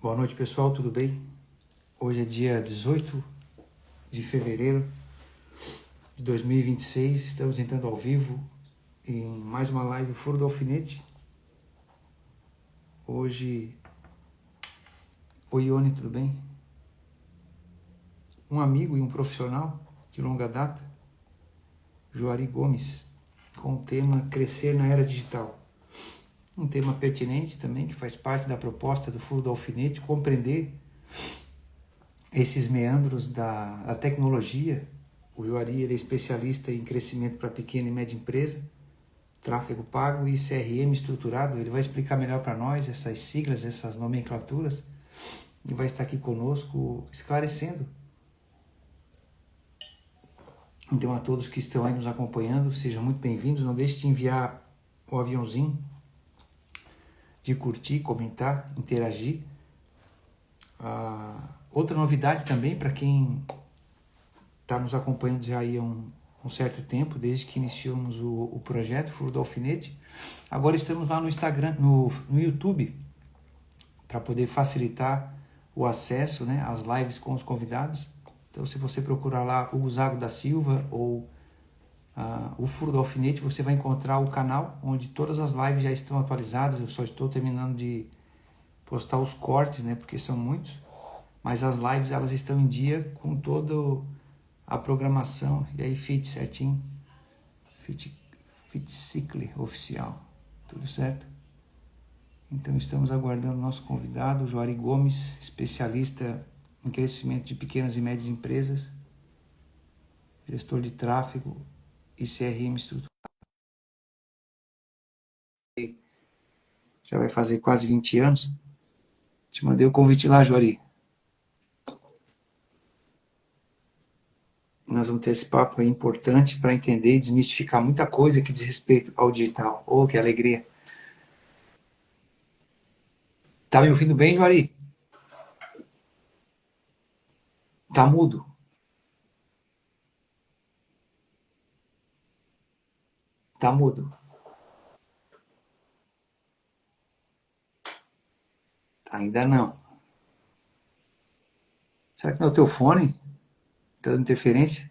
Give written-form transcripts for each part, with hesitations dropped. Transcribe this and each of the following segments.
Boa noite, pessoal, tudo bem? Hoje é dia 18 de fevereiro de 2026, estamos entrando ao vivo em mais uma live Furo do Alfinete. Hoje... Oi, Ione, tudo bem? Um amigo e um profissional de longa data, Juari Gomes, com o tema Crescer na Era Digital. Um tema pertinente também, que faz parte da proposta do Furo do Alfinete, compreender esses meandros da tecnologia. O Juari ele é especialista em crescimento para pequena e média empresa, tráfego pago e CRM estruturado. Ele vai explicar melhor para nós essas siglas, essas nomenclaturas, e vai estar aqui conosco esclarecendo. Então, a todos que estão aí nos acompanhando, sejam muito bem-vindos. Não deixe de enviar o aviãozinho, de curtir, comentar, interagir. Outra novidade também para quem está nos acompanhando já aí há um certo tempo, desde que iniciamos o projeto Furo do Alfinete. Agora estamos lá no Instagram, no YouTube, para poder facilitar o acesso, né, às lives com os convidados. Então, se você procurar lá o Zago da Silva ou o Furo do Alfinete, você vai encontrar o canal onde todas as lives já estão atualizadas. Eu só estou terminando de postar os cortes, né, porque são muitos, mas as lives elas estão em dia com toda a programação, e aí fit certinho, fit Cycle oficial, tudo certo? Então estamos aguardando o nosso convidado, Juari Gomes, especialista em crescimento de pequenas e médias empresas, gestor de tráfego e CRM estruturado. Já vai fazer quase 20 anos. Te mandei o convite lá, Juari. Nós vamos ter esse papo aí importante para entender e desmistificar muita coisa que diz respeito ao digital. Oh, que alegria! Tá me ouvindo bem, Juari? Tá mudo? Tá mudo? Ainda não. Será que não é o teu fone? Tá dando interferência?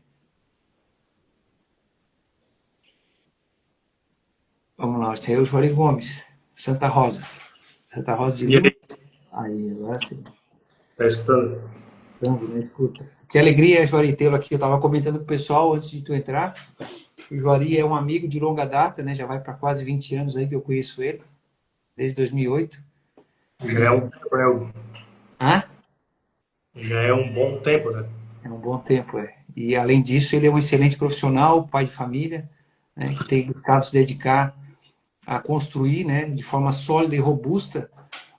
Vamos lá, esse aí é o Juari Gomes, Santa Rosa. Santa Rosa de Lima. Aí, agora sim. Tá escutando? Estamos na escuta. Que alegria, Juari, tê-lo aqui. Eu estava comentando com o pessoal antes de tu entrar. O Juari é um amigo de longa data, né? Já vai para quase 20 anos aí que eu conheço ele, desde 2008. Já é E... um tempo, né, Hugo? Hã? Já é um bom tempo, né? É um bom tempo, é. E além disso, ele é um excelente profissional, pai de família, né? Que tem buscado se dedicar a construir, né, de forma sólida e robusta,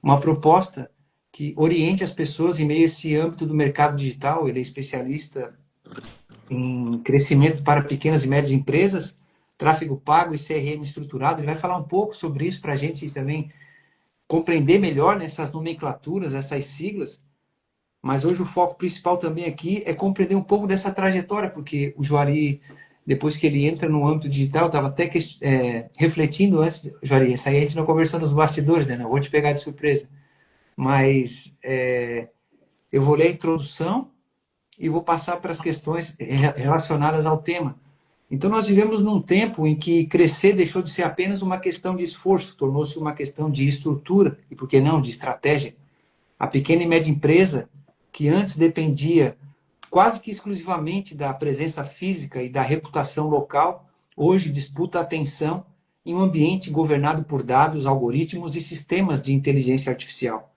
uma proposta que oriente as pessoas em meio a esse âmbito do mercado digital. Ele é especialista em crescimento para pequenas e médias empresas, tráfego pago e CRM estruturado. Ele vai falar um pouco sobre isso para a gente também compreender melhor nessas nomenclaturas, essas siglas. Mas hoje o foco principal também aqui é compreender um pouco dessa trajetória, porque o Juari, depois que ele entra no âmbito digital, estava até refletindo antes, Juari, isso aí a gente não conversou nos bastidores, né? Não vou te pegar de surpresa. Mas eu vou ler a introdução e vou passar para as questões relacionadas ao tema. Então, nós vivemos num tempo em que crescer deixou de ser apenas uma questão de esforço, tornou-se uma questão de estrutura e, por que não, de estratégia. A pequena e média empresa, que antes dependia quase que exclusivamente da presença física e da reputação local, hoje disputa atenção em um ambiente governado por dados, algoritmos e sistemas de inteligência artificial.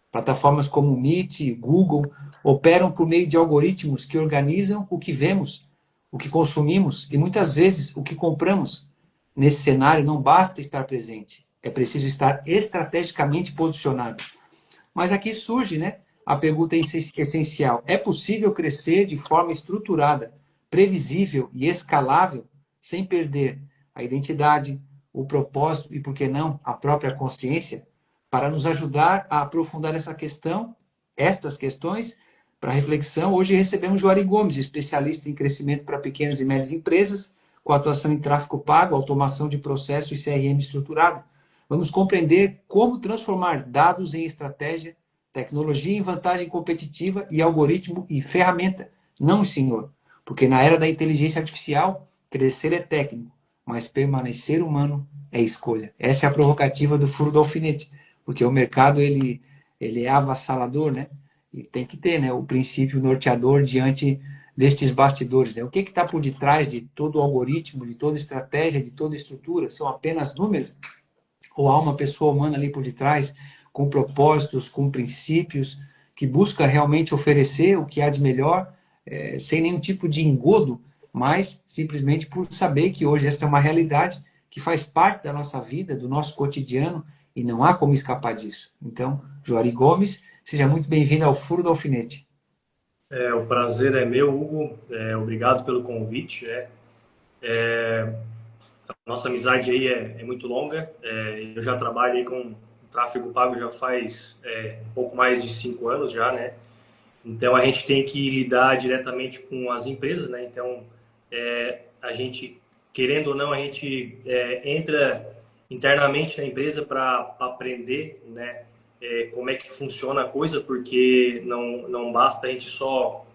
Plataformas como Meet, Google, operam por meio de algoritmos que organizam o que vemos, o que consumimos e muitas vezes o que compramos. Nesse cenário, não basta estar presente, é preciso estar estrategicamente posicionado. Mas aqui surge, né, a pergunta essencial: é possível crescer de forma estruturada, previsível e escalável, sem perder a identidade, o propósito e, por que não, a própria consciência? Para nos ajudar a aprofundar essa questão, estas questões, para reflexão, hoje recebemos Juari Gomes, especialista em crescimento para pequenas e médias empresas, com atuação em tráfego pago, automação de processo e CRM estruturado. Vamos compreender como transformar dados em estratégia, Tecnologia em vantagem competitiva e algoritmo e ferramenta. Não, senhor. Porque na era da inteligência artificial, crescer é técnico, mas permanecer humano é escolha. Essa é a provocativa do furo do alfinete. Porque o mercado, ele é avassalador, né? E tem que ter, né, o princípio norteador diante destes bastidores, né? O que está por detrás de todo o algoritmo, de toda estratégia, de toda estrutura? São apenas números? Ou há uma pessoa humana ali por detrás, com propósitos, com princípios, que busca realmente oferecer o que há de melhor, sem nenhum tipo de engodo, mas simplesmente por saber que hoje esta é uma realidade que faz parte da nossa vida, do nosso cotidiano, e não há como escapar disso. Então, Juari Gomes, seja muito bem-vindo ao Furo do Alfinete. O prazer é meu, Hugo. Obrigado pelo convite. A nossa amizade aí é muito longa. Eu já trabalho aí com tráfego pago já faz um pouco mais de 5 anos já, né? Então a gente tem que lidar diretamente com as empresas, né? Então a gente, querendo ou não, a gente entra internamente na empresa para aprender, né? Como é que funciona a coisa, porque não basta a gente só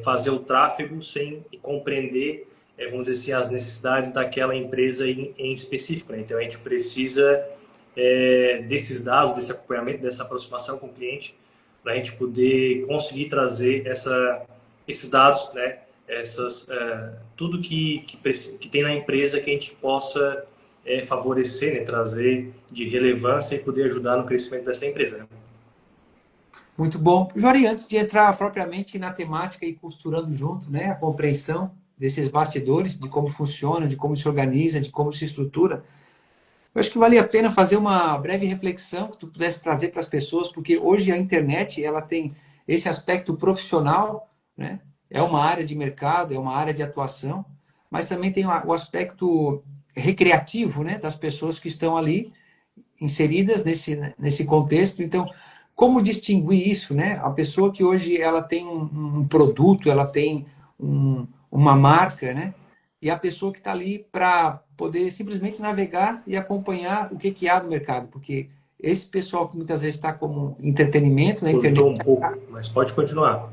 fazer o tráfego sem compreender, vamos dizer assim, as necessidades daquela empresa em específico, né? Então a gente precisa desses dados, desse acompanhamento, dessa aproximação com o cliente, para a gente poder conseguir trazer esses dados, né? Tudo que tem na empresa que a gente possa favorecer, né? Trazer de relevância e poder ajudar no crescimento dessa empresa, né? Muito bom. Jori, antes de entrar propriamente na temática e costurando junto, né, a compreensão desses bastidores, de como funciona, de como se organiza, de como se estrutura, eu acho que vale a pena fazer uma breve reflexão que tu pudesse trazer para as pessoas, porque hoje a internet ela tem esse aspecto profissional, né? É uma área de mercado, é uma área de atuação, mas também tem o aspecto recreativo, né, das pessoas que estão ali inseridas nesse contexto. Então, como distinguir isso, né? A pessoa que hoje ela tem um produto, ela tem uma marca, né? E a pessoa que está ali para poder simplesmente navegar e acompanhar o que há no mercado, porque esse pessoal que muitas vezes está como entretenimento na internet, Cortou um pouco, mas pode continuar.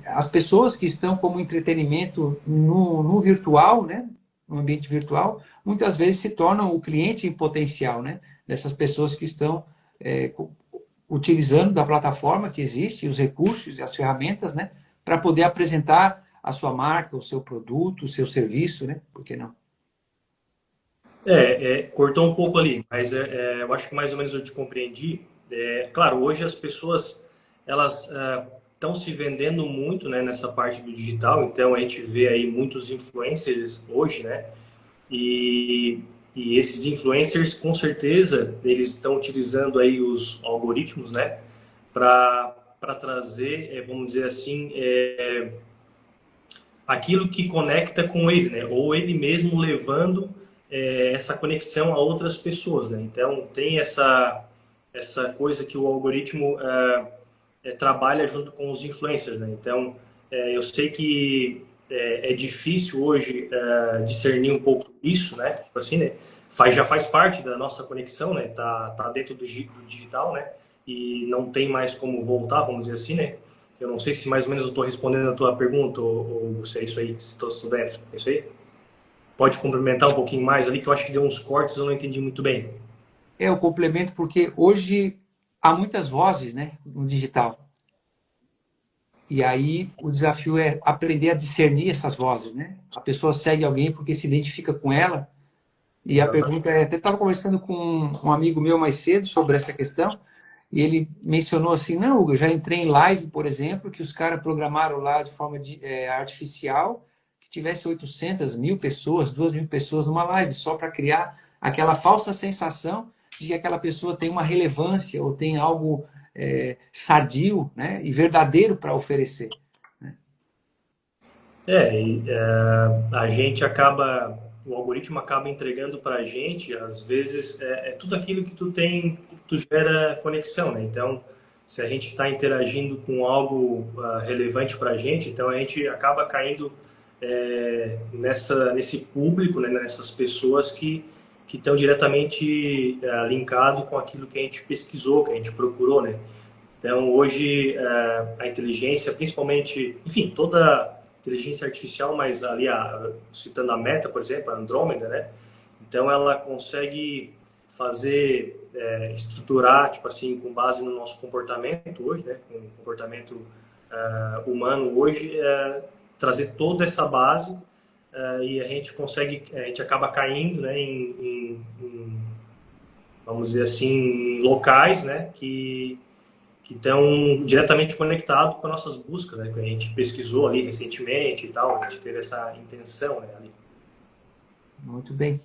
as pessoas que estão como entretenimento no virtual, né, no ambiente virtual, muitas vezes se tornam o cliente em potencial, né, dessas pessoas que estão utilizando da plataforma que existe, os recursos e as ferramentas, né, para poder apresentar a sua marca, o seu produto, o seu serviço, né, por que não? Cortou um pouco ali, mas eu acho que mais ou menos eu te compreendi. Claro, hoje as pessoas elas estão se vendendo muito, né, nessa parte do digital, então a gente vê aí muitos influencers hoje, né, e, e esses influencers com certeza eles estão utilizando aí os algoritmos, né, para trazer, vamos dizer assim, aquilo que conecta com ele, né? Ou ele mesmo levando essa conexão a outras pessoas, né? Então tem essa coisa que o algoritmo trabalha junto com os influencers, né? Então eu sei que é difícil hoje discernir um pouco isso, né? Tipo assim, né? Já faz parte da nossa conexão, né? Tá dentro do digital, né? E não tem mais como voltar, vamos dizer assim, né? Eu não sei se mais ou menos eu estou respondendo a tua pergunta ou se é isso aí, se estou dentro. É isso aí? Pode complementar um pouquinho mais ali, que eu acho que deu uns cortes e eu não entendi muito bem. É o complemento porque hoje há muitas vozes, né, no digital. E aí o desafio é aprender a discernir essas vozes, né? A pessoa segue alguém porque se identifica com ela. E a Exatamente. pergunta é, até estava conversando com um amigo meu mais cedo sobre essa questão, e ele mencionou assim, não, Hugo, eu já entrei em live, por exemplo, que os caras programaram lá de forma artificial, que tivesse 800, 1.000 pessoas, 2.000 pessoas numa live, só para criar aquela falsa sensação de que aquela pessoa tem uma relevância ou tem algo sadio, né, e verdadeiro para oferecer. A gente acaba, o algoritmo acaba entregando para a gente, às vezes, tudo aquilo que tu tem, que tu gera conexão, né? Então, se a gente está interagindo com algo relevante para a gente, então a gente acaba caindo nesse público, né? Nessas pessoas que estão diretamente linkado com aquilo que a gente pesquisou, que a gente procurou, né? Então, hoje, a inteligência, principalmente, enfim, toda inteligência artificial, mas ali, citando a Meta, por exemplo, a Andrômeda, né? Então, ela consegue fazer, estruturar, tipo assim, com base no nosso comportamento hoje, né? Com o comportamento humano hoje, trazer toda essa base e a gente acaba caindo, né? Vamos dizer assim, locais, né? Que estão diretamente conectados com as nossas buscas, né? Que a gente pesquisou ali recentemente e tal, a gente teve essa intenção, né? Ali. Muito bem.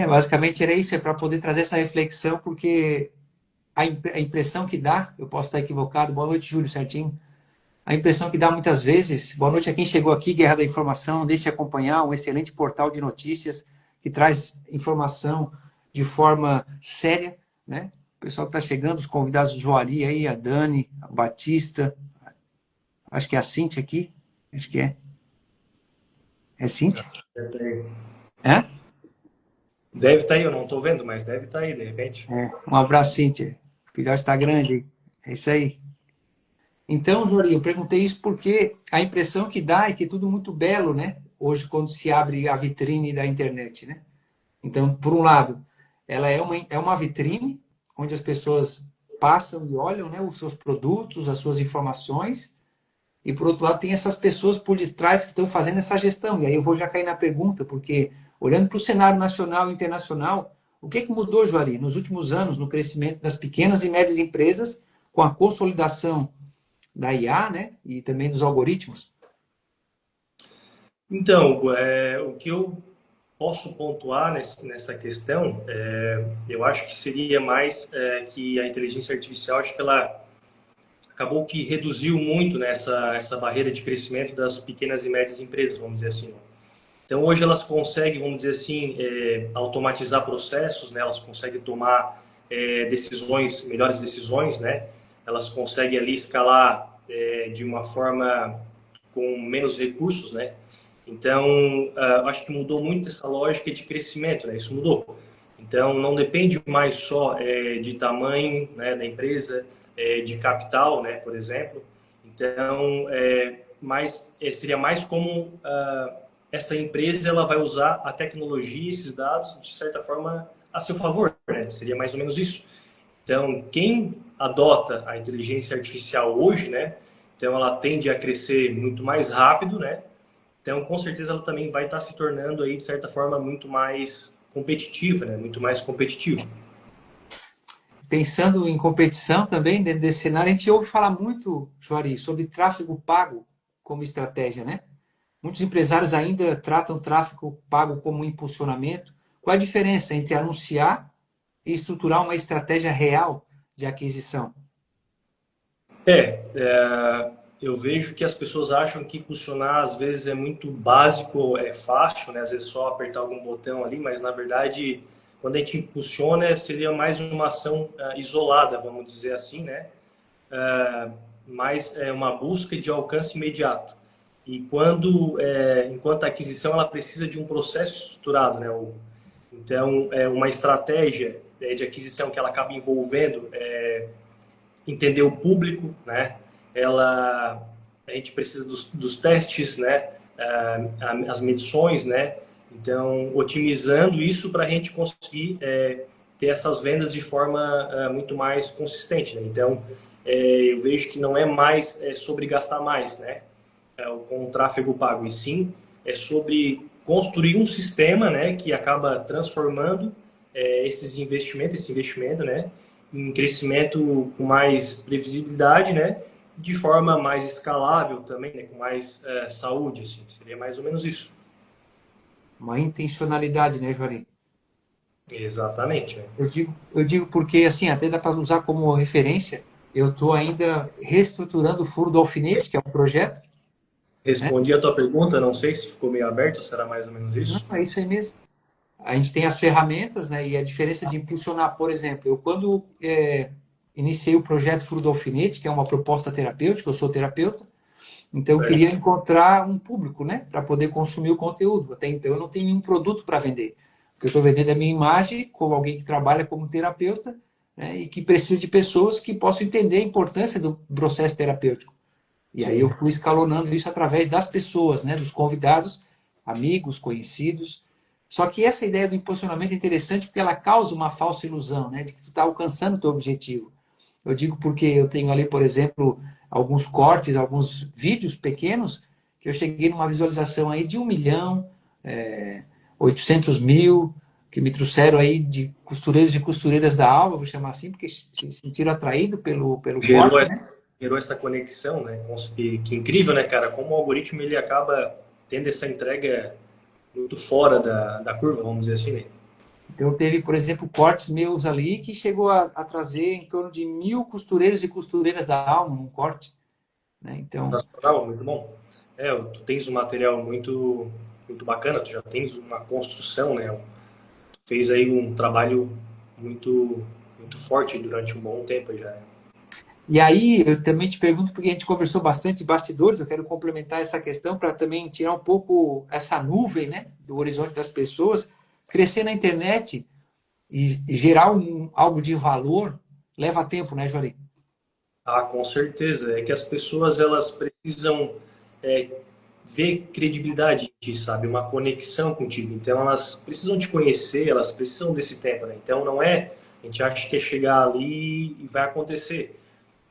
Basicamente era isso, é para poder trazer essa reflexão, porque a impressão que dá, eu posso estar equivocado, boa noite, Júlio, certinho? A impressão que dá muitas vezes, boa noite a quem chegou aqui, Guerra da Informação, deixe de acompanhar um excelente portal de notícias que traz informação de forma séria, né? O pessoal que está chegando, os convidados do Joari aí, a Dani, a Batista, acho que é a Cíntia aqui, acho que é. É Cíntia? É? Deve estar aí, eu não estou vendo, mas deve estar aí, de repente. Um abraço, Cíntia. O filhote está grande, é isso aí. Então, Jori, eu perguntei isso porque a impressão que dá é que é tudo muito belo, né? Hoje, quando se abre a vitrine da internet, né? Então, por um lado, ela é uma vitrine onde as pessoas passam e olham, né, os seus produtos, as suas informações, e por outro lado tem essas pessoas por detrás que estão fazendo essa gestão. E aí eu vou já cair na pergunta, porque olhando para o cenário nacional e internacional, o que mudou, Juari, nos últimos anos no crescimento das pequenas e médias empresas com a consolidação da IA, né, e também dos algoritmos? Então, o que eu posso pontuar nessa questão, eu acho que seria mais que a inteligência artificial, acho que ela acabou que reduziu muito, né, essa barreira de crescimento das pequenas e médias empresas, vamos dizer assim. Então, hoje elas conseguem, vamos dizer assim, automatizar processos, né, elas conseguem tomar decisões, melhores decisões, né, elas conseguem ali escalar de uma forma com menos recursos, né. Então, acho que mudou muito essa lógica de crescimento, né, isso mudou. Então, não depende mais só de tamanho, né, da empresa, de capital, né, por exemplo. Então, seria mais como essa empresa ela vai usar a tecnologia, esses dados, de certa forma, a seu favor, né? Seria mais ou menos isso. Então, quem adota a inteligência artificial hoje, né? Então, ela tende a crescer muito mais rápido, né? Então, com certeza, ela também vai estar se tornando aí, de certa forma, muito mais competitiva, né? Muito mais competitiva. Pensando em competição também, dentro desse cenário, a gente ouve falar muito, Juari, sobre tráfego pago como estratégia, né? Muitos empresários ainda tratam tráfego pago como impulsionamento. Qual a diferença entre anunciar e estruturar uma estratégia real de aquisição? Eu vejo que as pessoas acham que impulsionar às vezes é muito básico, é fácil, né? Às vezes só apertar algum botão ali, mas na verdade, quando a gente impulsiona, seria mais uma ação isolada, vamos dizer assim, né? Mais uma busca de alcance imediato. E enquanto a aquisição ela precisa de um processo estruturado, né? Então, uma estratégia de aquisição que ela acaba envolvendo entender o público, né? A gente precisa dos testes, né? As medições, né? Então, otimizando isso para a gente conseguir ter essas vendas de forma muito mais consistente, né? Então, eu vejo que não é mais sobre gastar mais, né? Com o tráfego pago, e sim é sobre construir um sistema, né? Que acaba transformando esse investimento, né? Em crescimento com mais previsibilidade, né? De forma mais escalável também, né? Com mais saúde, assim. Seria mais ou menos isso. Uma intencionalidade, né, Juari? Exatamente. Né? Eu digo porque, assim, até dá para usar como referência, eu estou ainda reestruturando o Furo do Alfinete, que é um projeto, né? Respondi a tua pergunta, não sei se ficou meio aberto, será mais ou menos Não, isso? é isso aí mesmo. A gente tem as ferramentas, né? E a diferença de impulsionar, por exemplo, eu quando iniciei o projeto Furo do Alfinete, que é uma proposta terapêutica, eu sou terapeuta, então eu queria Certo. encontrar um público, né? Para poder consumir o conteúdo. Até então eu não tenho nenhum produto para vender. O que eu estou vendendo é a minha imagem, como alguém que trabalha como terapeuta, né, e que precisa de pessoas que possam entender a importância do processo terapêutico. E aí Sim. eu fui escalonando isso através das pessoas, né, dos convidados, amigos, conhecidos. Só que essa ideia do impulsionamento é interessante porque ela causa uma falsa ilusão, né, de que tu está alcançando o teu objetivo. Eu digo porque eu tenho ali, por exemplo, alguns cortes, alguns vídeos pequenos, que eu cheguei numa visualização aí de 1 milhão, 800 mil, que me trouxeram aí de costureiros e costureiras da alma, vou chamar assim, porque se sentiram atraídos pelo Gerou corte, essa, né? gerou essa conexão, né? Que incrível, né, cara? Como o algoritmo ele acaba tendo essa entrega muito fora da curva, vamos dizer assim, né? Então, teve, por exemplo, cortes meus ali que chegou a trazer em torno de 1.000 costureiros e costureiras da alma num corte, né? Então, Sensacional, muito bom. Tu tens um material muito bacana, tu já tens uma construção, né? Tu fez aí um trabalho muito forte durante um bom tempo já. Né? e aí eu também te pergunto, porque a gente conversou bastante de bastidores, eu quero complementar essa questão para também tirar um pouco essa nuvem, né, do horizonte das pessoas, crescer na internet e gerar algo de valor leva tempo, né, Juari? Ah, com certeza. É que as pessoas elas precisam é, ver credibilidade em ti, sabe? Uma conexão contigo. Então elas precisam te conhecer, elas precisam desse tempo, né? Então não é, a gente acha que é chegar ali e vai acontecer.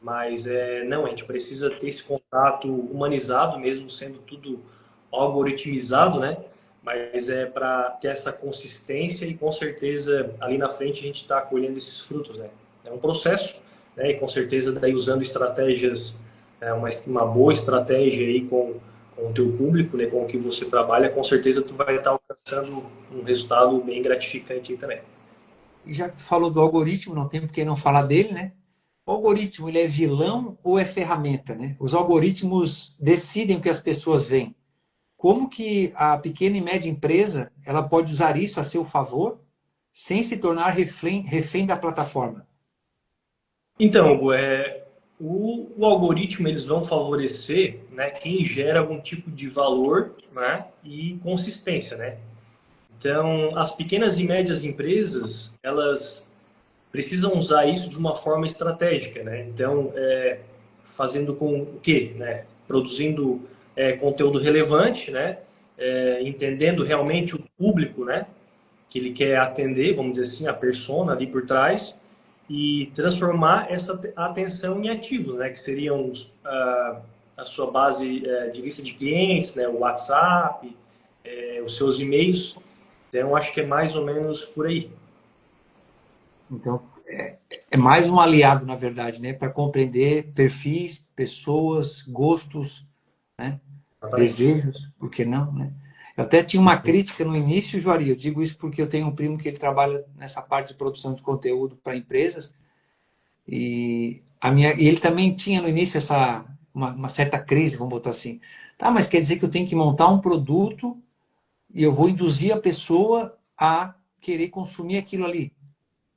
Mas não, a gente precisa ter esse contato humanizado, mesmo sendo tudo algoritmizado, né? Mas é para ter essa consistência e com certeza ali na frente a gente está colhendo esses frutos, né? É um processo, né? E com certeza daí usando estratégias, uma boa estratégia aí com o teu público, né? Com o que você trabalha, com certeza tu vai estar alcançando um resultado bem gratificante aí também. E já que tu falou do algoritmo, não tem por que não falar dele, né? O algoritmo, ele é vilão ou é ferramenta, né? Os algoritmos decidem o que as pessoas veem. Como que a pequena e média empresa ela pode usar isso a seu favor sem se tornar refém da plataforma? Então, Hugo, o algoritmo eles vão favorecer, né, quem gera algum tipo de valor, né, e consistência, né? Então, as pequenas e médias empresas, elas precisam usar isso de uma forma estratégica, né? Então, fazendo com o quê, né? Produzindo conteúdo relevante, né? Entendendo realmente o público, né? Que ele quer atender, vamos dizer assim, a persona ali por trás e transformar essa atenção em ativos, né? Que seriam a sua base de lista de clientes, né? O WhatsApp, os seus e-mails. Então, acho que é mais ou menos por aí. Então, é mais um aliado, na verdade, né, para compreender perfis, pessoas, gostos, né, Exatamente. desejos, por que não, né? Eu até tinha uma crítica no início, Juari, eu digo isso porque eu tenho um primo que ele trabalha nessa parte de produção de conteúdo para empresas e ele também tinha no início uma certa crise, vamos botar assim. Tá, mas quer dizer que eu tenho que montar um produto e eu vou induzir a pessoa a querer consumir aquilo ali.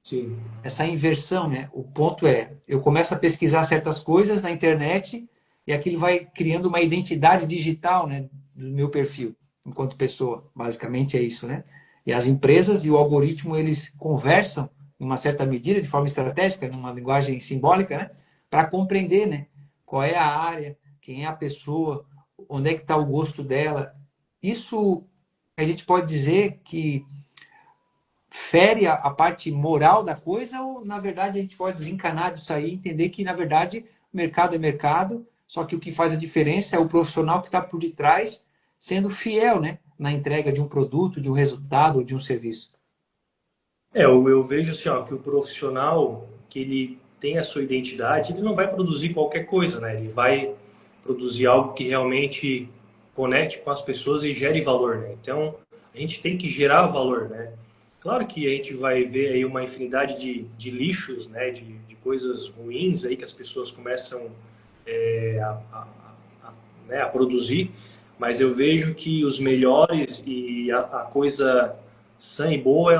Sim. Essa inversão, né? O ponto é, eu começo a pesquisar certas coisas na internet e aquilo vai criando uma identidade digital, né, do meu perfil enquanto pessoa. Basicamente é isso, né? E as empresas e o algoritmo eles conversam em uma certa medida, de forma estratégica, numa linguagem simbólica, né, para compreender, né, qual é a área, quem é a pessoa, onde é que está o gosto dela. Isso a gente pode dizer que fere a parte moral da coisa ou, na verdade, a gente pode desencanar disso aí e entender que, na verdade, mercado é mercado, só que o que faz a diferença é o profissional que está por detrás sendo fiel, né, na entrega de um produto, de um resultado, de um serviço. Eu vejo assim, ó, que o profissional que ele tem a sua identidade, ele não vai produzir qualquer coisa, né? Ele vai produzir algo que realmente conecte com as pessoas e gere valor, né? Então, a gente tem que gerar valor, né? Claro que a gente vai ver aí uma infinidade de lixos, né? De coisas ruins aí que as pessoas começam a, né, a produzir, mas eu vejo que os melhores e a coisa sã e boa,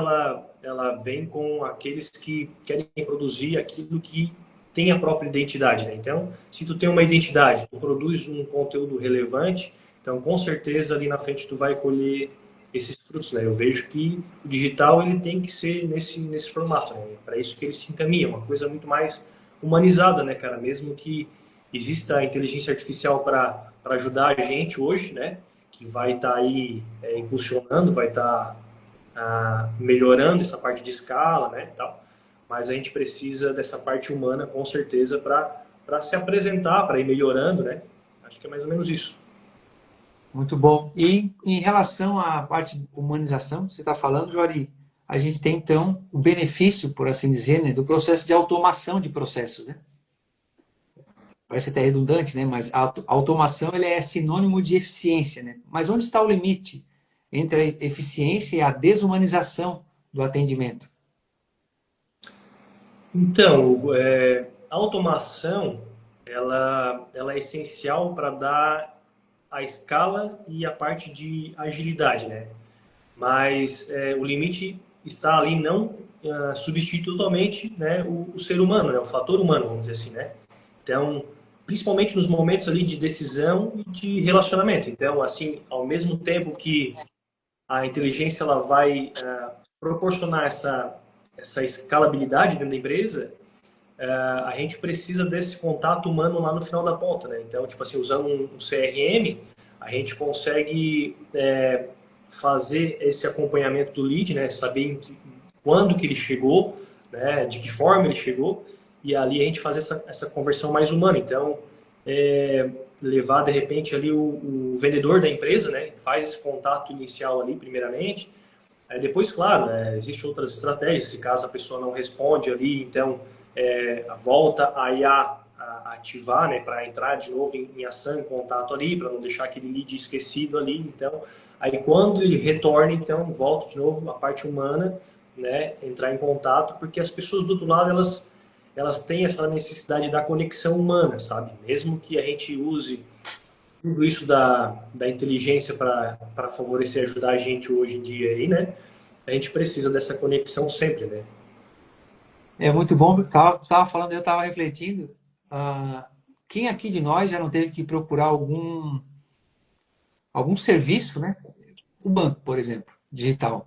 ela vem com aqueles que querem produzir aquilo que tem a própria identidade, né? Então, se tu tem uma identidade, tu produz um conteúdo relevante, então com certeza ali na frente tu vai colher esses frutos, né? Eu vejo que o digital ele tem que ser nesse formato, né? Para isso que ele se encaminha, uma coisa muito mais humanizada, né, cara? Mesmo que exista a inteligência artificial para ajudar a gente hoje, né? Que vai estar aí impulsionando, vai estar melhorando essa parte de escala, né, e tal. Mas a gente precisa dessa parte humana, com certeza, para se apresentar, para ir melhorando, né? Acho que é mais ou menos isso. Muito bom. E em relação à parte de humanização que você está falando, Jori, a gente tem então o benefício, por assim dizer, né, do processo de automação de processos, né? Parece até redundante, né? Mas a automação ele é sinônimo de eficiência, né? Mas onde está o limite entre a eficiência e a desumanização do atendimento? Então, a automação, ela é essencial para dar a escala e a parte de agilidade, né? Mas o limite está ali não substituir totalmente, né, o ser humano, né, o fator humano, vamos dizer assim, né? Então, principalmente nos momentos ali de decisão e de relacionamento. Então, assim, ao mesmo tempo que a inteligência ela vai proporcionar essa escalabilidade dentro da empresa, a gente precisa desse contato humano lá no final da ponta, né? Então, tipo assim, usando um CRM, a gente consegue fazer esse acompanhamento do lead, né? Saber quando que ele chegou, né? De que forma ele chegou, e ali a gente fazer essa conversão mais humana. Então, levar de repente ali o vendedor da empresa, né? Faz esse contato inicial ali, primeiramente. Aí depois, claro, existem outras estratégias. Se caso a pessoa não responde ali, então volta a IA a ativar, né, para entrar de novo em ação, em contato ali, para não deixar aquele lead esquecido ali. Então, aí quando ele retorna, então volta de novo a parte humana, né, entrar em contato, porque as pessoas do outro lado elas têm essa necessidade da conexão humana, sabe? Mesmo que a gente use tudo isso da inteligência para favorecer, ajudar a gente hoje em dia aí, né? A gente precisa dessa conexão sempre, né? É muito bom. Estava falando, eu estava refletindo. Quem aqui de nós já não teve que procurar algum serviço, né? O banco, por exemplo, digital,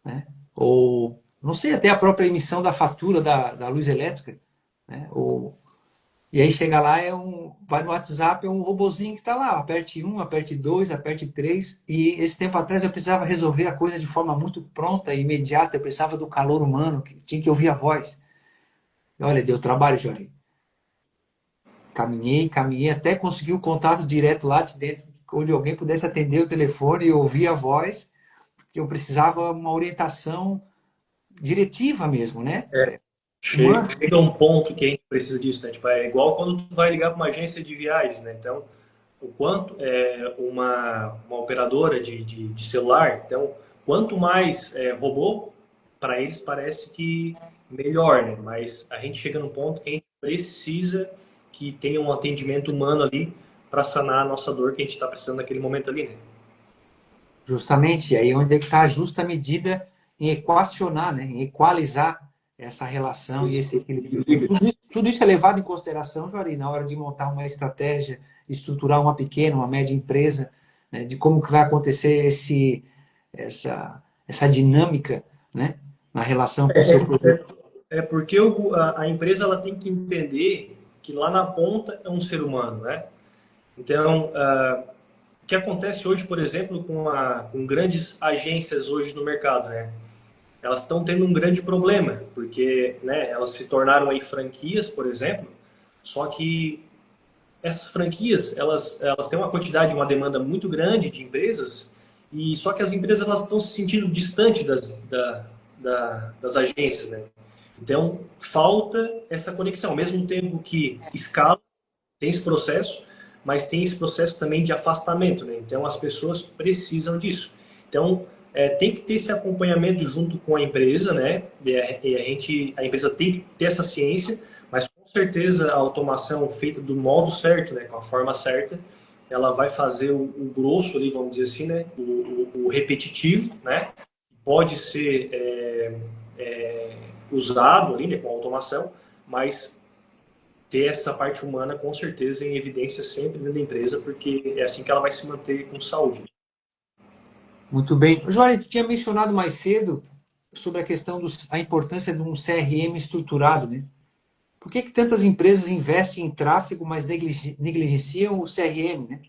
né? Ou, não sei, até a própria emissão da fatura da luz elétrica, né? E aí chega lá, vai no WhatsApp, é um robozinho que está lá, aperte um, aperte dois, aperte três. E esse tempo atrás eu precisava resolver a coisa de forma muito pronta e imediata, eu precisava do calor humano, que tinha que ouvir a voz. E olha, deu trabalho, Jorge. Caminhei até conseguir o contato direto lá de dentro, onde alguém pudesse atender o telefone e ouvir a voz, porque eu precisava uma orientação diretiva mesmo, né? Chega um ponto que a gente precisa disso, né? Tipo, é igual quando tu vai ligar para uma agência de viagens, né? Então, o quanto uma operadora de celular, então, quanto mais robô, para eles parece que melhor, né? Mas a gente chega num ponto que a gente precisa que tenha um atendimento humano ali para sanar a nossa dor que a gente está precisando naquele momento ali, né? Justamente, aí onde é que está a justa medida em equacionar, né? Em equalizar essa relação e esse equilíbrio. Tudo isso é levado em consideração, Juari, na hora de montar uma estratégia, estruturar uma pequena, uma média empresa, né? De como que vai acontecer essa dinâmica, né? Na relação com o seu produto. Porque a empresa ela tem que entender que lá na ponta é um ser humano, né? Então, o que acontece hoje, por exemplo, com grandes agências hoje no mercado, né? Elas estão tendo um grande problema, porque, né, elas se tornaram aí franquias, por exemplo, só que essas franquias, elas têm uma quantidade, uma demanda muito grande de empresas, e só que as empresas elas estão se sentindo distante das agências, né? Então, falta essa conexão, ao mesmo tempo que escala, tem esse processo, mas tem esse processo também de afastamento, né? Então, as pessoas precisam disso. Então, tem que ter esse acompanhamento junto com a empresa, né? A empresa tem que ter essa ciência, mas com certeza a automação feita do modo certo, né? Com a forma certa, ela vai fazer o grosso ali, vamos dizer assim, né? O repetitivo, né? Pode ser usado ali, né? Com automação, mas ter essa parte humana com certeza em evidência sempre dentro da empresa, porque é assim que ela vai se manter com saúde. Muito bem. Jory, tu tinha mencionado mais cedo sobre a questão da importância de um CRM estruturado, né? Por que que tantas empresas investem em tráfego, mas negligenciam o CRM, né?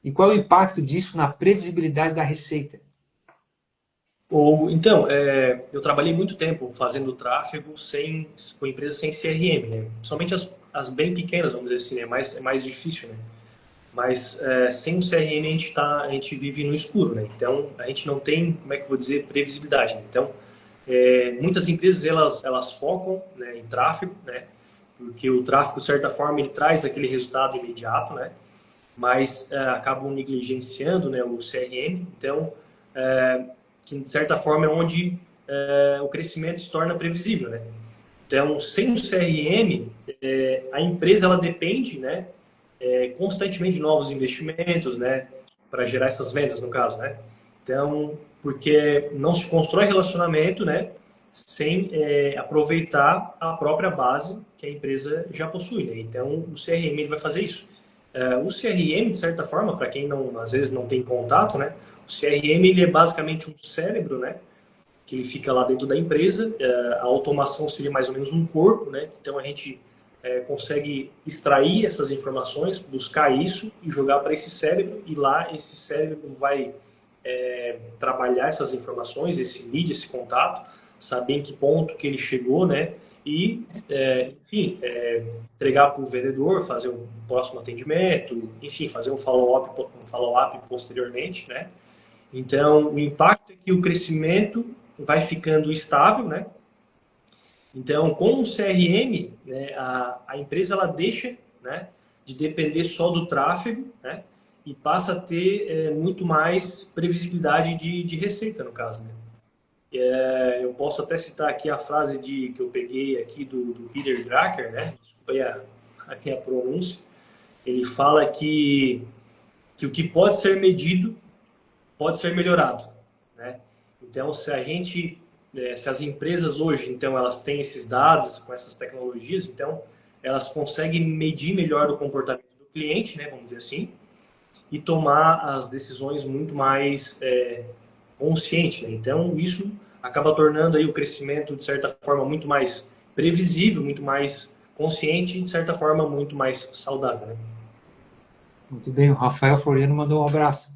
E qual é o impacto disso na previsibilidade da receita? Então, eu trabalhei muito tempo fazendo tráfego com empresas sem CRM, né? Somente as bem pequenas, vamos dizer assim, né? É mais difícil, né? Mas sem o CRM a gente vive no escuro, né? Então a gente não tem, como é que eu vou dizer, previsibilidade, né? Então muitas empresas elas focam, né, em tráfego, né? Porque o tráfego de certa forma ele traz aquele resultado imediato, né? Mas acabam negligenciando, né, o CRM. Então que de certa forma é onde o crescimento se torna previsível, né? Então, sem o CRM, a empresa ela depende, né, constantemente de novos investimentos, né, para gerar essas vendas, no caso, né? Então, porque não se constrói relacionamento, né, sem aproveitar a própria base que a empresa já possui, né? Então, o CRM ele vai fazer isso. O CRM, de certa forma, para quem não, às vezes não tem contato, né, o CRM ele é basicamente um cérebro, né, que ele fica lá dentro da empresa. A automação seria mais ou menos um corpo, né? Então a gente consegue extrair essas informações, buscar isso e jogar para esse cérebro, e lá esse cérebro vai trabalhar essas informações, esse lead, esse contato, saber em que ponto que ele chegou, né? E, enfim, entregar para o vendedor, fazer um próximo atendimento, enfim, fazer um follow-up posteriormente, né? Então, o impacto é que o crescimento vai ficando estável, né? Então, com o CRM, né, a empresa ela deixa, né, de depender só do tráfego, né, e passa a ter muito mais previsibilidade de receita, no caso, né? Eu posso até citar aqui a frase que eu peguei aqui do Peter Drucker, né? Desculpa aí a minha pronúncia. Ele fala que o que pode ser medido pode ser melhorado, né? Então, se as empresas hoje, então, elas têm esses dados com essas tecnologias, então, elas conseguem medir melhor o comportamento do cliente, né, vamos dizer assim, e tomar as decisões muito mais consciente, né? Então, isso acaba tornando aí o crescimento, de certa forma, muito mais previsível, muito mais consciente e, de certa forma, muito mais saudável, né? Muito bem, o Rafael Floriano mandou um abraço.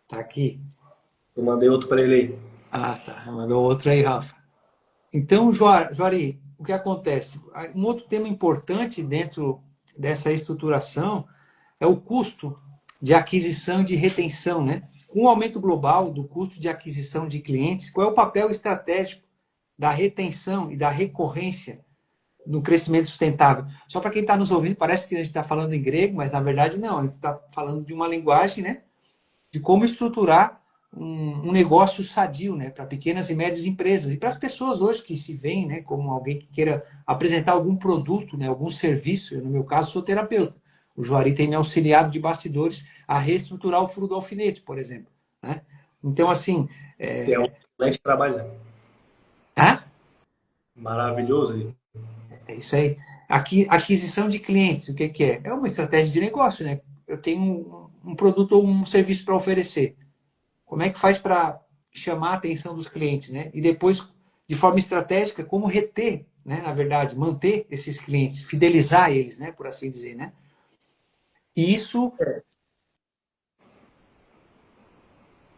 Tá aqui. Eu mandei outro para ele aí. Ah, tá. Mandou outro aí, Rafa. Então, Juari, o que acontece? Um outro tema importante dentro dessa estruturação é o custo de aquisição e de retenção, né? Com o aumento global do custo de aquisição de clientes, qual é o papel estratégico da retenção e da recorrência no crescimento sustentável? Só para quem está nos ouvindo, parece que a gente está falando em grego, mas na verdade não, a gente está falando de uma linguagem, né? De como estruturar um negócio sadio, né, para pequenas e médias empresas e para as pessoas hoje que se veem, né, como alguém que queira apresentar algum produto, né, algum serviço. Eu, no meu caso, sou terapeuta. O Juari tem me auxiliado de bastidores a reestruturar o furo do alfinete, por exemplo, né? Então, assim, Que é um excelente trabalho, né? ah, Maravilhoso aí. é isso aí. Aqui, aquisição de clientes, o que que é? É uma estratégia de negócio, né? Eu tenho um produto ou um serviço para oferecer. Como é que faz para chamar a atenção dos clientes, né? E depois, de forma estratégica, como reter, né? Na verdade, manter esses clientes, fidelizar eles, né? Por assim dizer, né? E isso,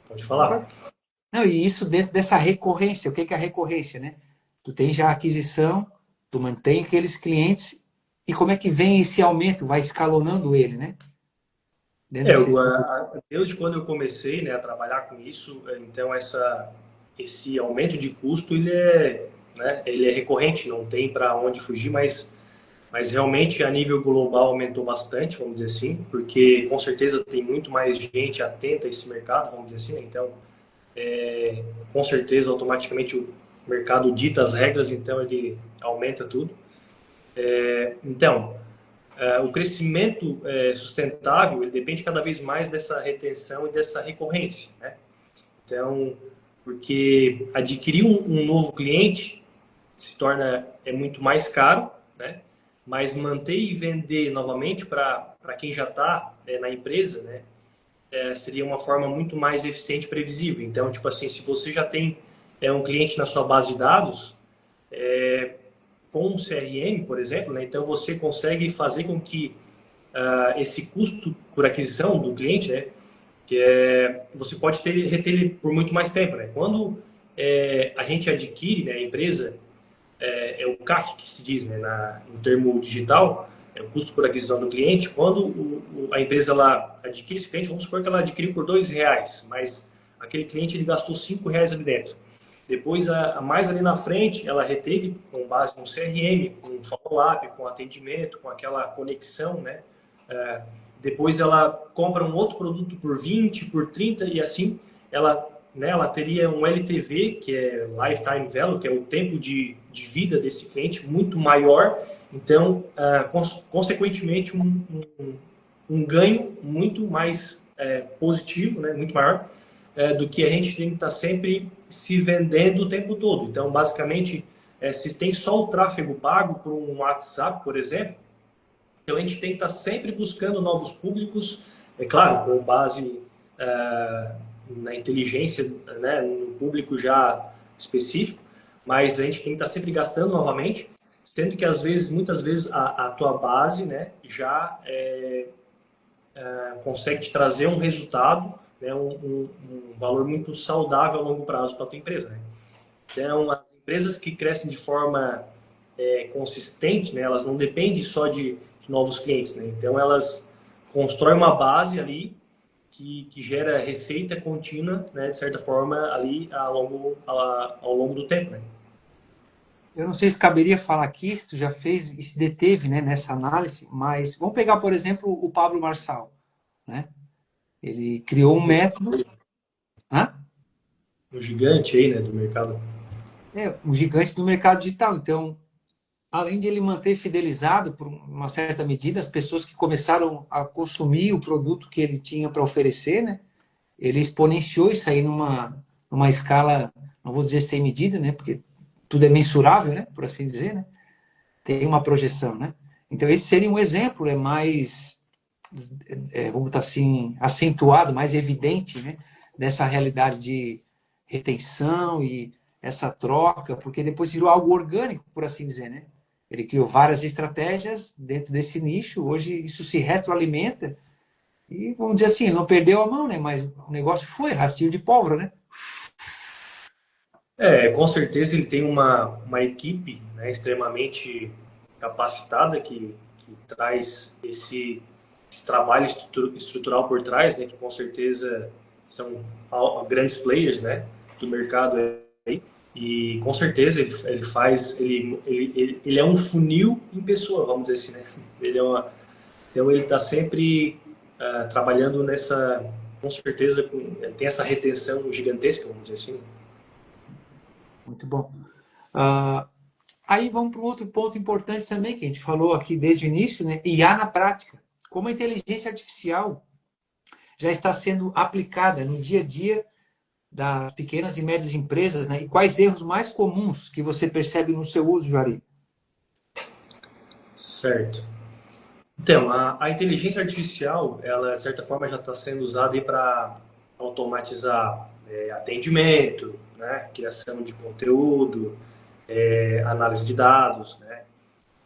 Pode falar. não, e isso dentro dessa recorrência. O que é a recorrência, né? Tu tem já a aquisição, tu mantém aqueles clientes e como é que vem esse aumento, vai escalonando ele, né? Dentro desse Desde quando eu comecei, né, a trabalhar com isso, então esse aumento de custo ele é recorrente, não tem para onde fugir, mas realmente a nível global aumentou bastante, vamos dizer assim, porque com certeza tem muito mais gente atenta a esse mercado, vamos dizer assim, né? Então com certeza automaticamente o mercado dita as regras, então ele aumenta tudo. Então, o crescimento sustentável ele depende cada vez mais dessa retenção e dessa recorrência, né? Então, porque adquirir um novo cliente se torna muito mais caro, né? Mas manter e vender novamente para quem já está na empresa, né? seria uma forma muito mais eficiente e previsível. Então, tipo assim, se você já tem um cliente na sua base de dados, com um CRM, por exemplo, né, então você consegue fazer com que esse custo por aquisição do cliente, né, você pode reter ele por muito mais tempo. Né? Quando a gente adquire, né, a empresa, é o CAC que se diz, né, no termo digital, é o custo por aquisição do cliente. Quando a empresa ela adquire esse cliente, vamos supor que ela adquiriu por R$ 2, mas aquele cliente ele gastou R$ 5 ali dentro. Depois, mais ali na frente, ela reteve com base no CRM, com follow-up, com atendimento, com aquela conexão, né? Depois ela compra um outro produto por 20, por 30 e assim ela, né, ela teria um LTV, que é Lifetime Value, que é o tempo de vida desse cliente muito maior. Então, consequentemente, um ganho muito mais positivo, né, muito maior, do que a gente tem que estar sempre se vendendo o tempo todo. Então, basicamente, se tem só o tráfego pago por um WhatsApp, por exemplo, então a gente tem que estar sempre buscando novos públicos, é claro, com base na inteligência, né, no público já específico, mas a gente tem que estar sempre gastando novamente, sendo que às vezes, muitas vezes, a tua base, né, já consegue te trazer um resultado, né, um valor muito saudável a longo prazo para a tua empresa. Né? Então, as empresas que crescem de forma consistente, né, elas não dependem só de novos clientes. Né? Então, elas constroem uma base ali que gera receita contínua, né, de certa forma, ali ao longo do tempo. Né? Eu não sei se caberia falar aqui, se tu já fez e se deteve, né, nessa análise, mas vamos pegar, por exemplo, o Pablo Marçal, né? Ele criou um método. Hã? Um gigante aí, né, do mercado. Um gigante do mercado digital. Então, além de ele manter fidelizado por uma certa medida as pessoas que começaram a consumir o produto que ele tinha para oferecer, né? Ele exponenciou isso aí numa escala, não vou dizer sem medida, né? Porque tudo é mensurável, né? Por assim dizer, né? Tem uma projeção, né? Então esse seria um exemplo, mais, vamos botar assim, acentuado, mais evidente, né? Dessa realidade de retenção e essa troca, porque depois virou algo orgânico, por assim dizer, né? Ele criou várias estratégias dentro desse nicho, hoje isso se retroalimenta e, vamos dizer assim, não perdeu a mão, né? Mas o negócio foi rastilho de pólvora, né? Com certeza ele tem uma equipe, né, extremamente capacitada que traz esse trabalho estrutural por trás, né, que com certeza são grandes players, né, do mercado aí. E com certeza ele é um funil em pessoa, vamos dizer assim, né? Então ele está sempre trabalhando com certeza, ele tem essa retenção gigantesca, vamos dizer assim. Muito bom. Aí vamos para um outro ponto importante também, que a gente falou aqui desde o início, né? IA na prática. Como a inteligência artificial já está sendo aplicada no dia a dia das pequenas e médias empresas, né? E quais erros mais comuns que você percebe no seu uso, Juari? Certo. Então, a inteligência artificial, ela, de certa forma, já está sendo usada para automatizar atendimento, né? Criação de conteúdo, análise de dados, né?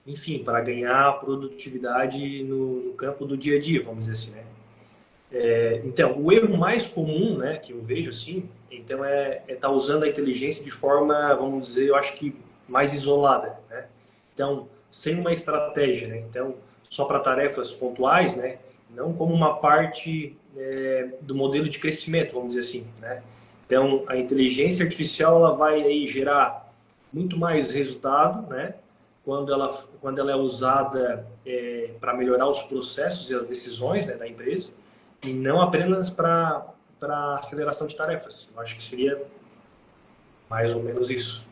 Enfim, para ganhar produtividade no campo do dia a dia, vamos dizer assim, né? Então, o erro mais comum, né, que eu vejo assim, então tá usando a inteligência de forma, vamos dizer, eu acho que mais isolada, né? Então, sem uma estratégia, né? Então, só para tarefas pontuais, né? Não como uma parte do modelo de crescimento, vamos dizer assim, né? Então, a inteligência artificial ela vai aí gerar muito mais resultado, né? Quando ela é usada para melhorar os processos e as decisões, né, da empresa, e não apenas para aceleração de tarefas. Eu acho que seria mais ou menos isso.